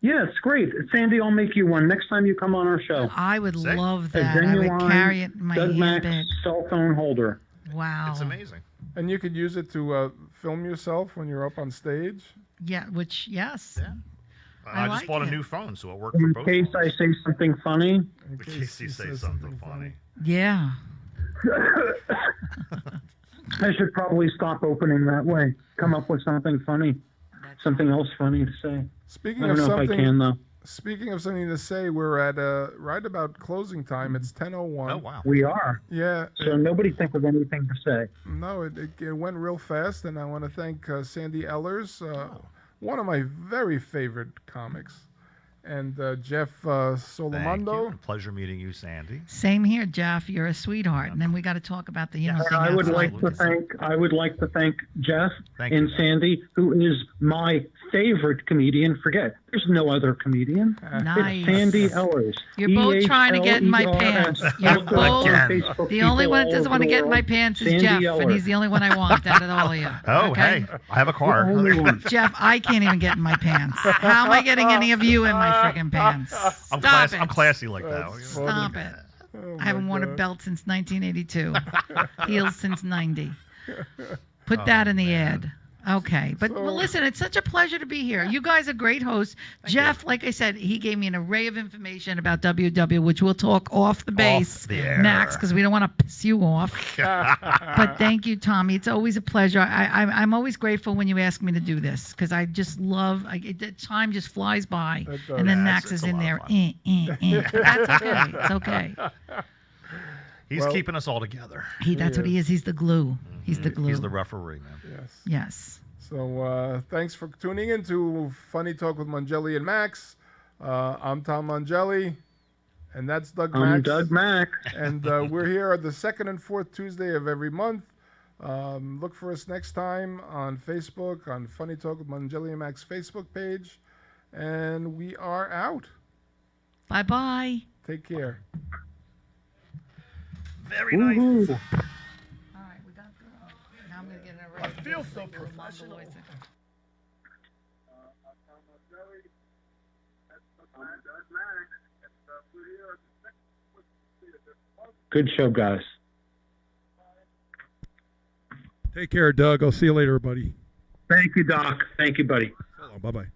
Yes, great. Sandy, I'll make you one next time you come on our show. I would Sick. love A that. I would genuine carry it in my Doug Max handbag. cell phone holder. Wow. It's amazing. And you could use it to film yourself when you're up on stage. Yeah. Which yes. Yeah. I I just like bought it. a new phone, so it worked for In both. case I phones. say something funny. In case you say something funny. Yeah. I should probably stop opening that way. Come up with something funny. Something else funny to say. Speaking I of don't know if I something, can, though. speaking of something to say, we're at right about closing time. It's 10:01. Oh wow. We are. Yeah. So nobody think of anything to say. No, it went real fast, and I want to thank Sandy Ellers, one of my very favorite comics, and Jeff Thank you. Solomondo. Pleasure meeting you, Sandy. Same here, Jeff. You're a sweetheart. And then we got to talk about the And thing I would outside. like to thank Jeff Thank and you. Sandy, who is my favorite comedian. Forget, there's no other comedian. Nice. It's Sandy Ellers. You're both trying to get in my EHLERS. pants. You're Look for both- Again. Facebook The only people one that all doesn't over want to the get in my world. pants is Sandy Jeff, and Ellers. he's the only one I want out of all of you. Oh, okay? hey, I have a car. The only one. Jeff, I can't even get in my pants. How am I getting any of you in my freaking pants? I'm Stop it. I'm classy like that. That's Stop it. Oh, I haven't my worn a God. belt since 1982. Heels since 90. Put that in the ad. Okay. But well, So- listen, it's such a pleasure to be here. You guys are great hosts. Jeff, like I said, he gave me an array of information about WW, which we'll talk off the base, the air. Max, because we don't want to piss you off. But thank you, Tommy. It's always a pleasure. I'm always grateful when you ask me to do this because I just love. The time just flies by, It does. and then Yeah, Max it's is a in lot there. of fun. That's okay. It's okay. He's Well- keeping us all together. That's what he is. He's the glue. He's the glue. He's the referee, man. Yes. Yes. So thanks for tuning in to Funny Talk with Mongelli and Max. I'm Tom Mongelli, and that's Doug I'm Max. Doug Mack. And we're here on the second and fourth Tuesday of every month. Look for us next time on Facebook, on Funny Talk with Mongelli and Max Facebook page. And we are out. Bye-bye. Take care. Very nice. All right, we got through. Now I'm going to get in a I feel so professional. Good show, guys. Take care, Doug. I'll see you later, buddy. Thank you, Doc. Thank you, buddy. So long. Bye-bye.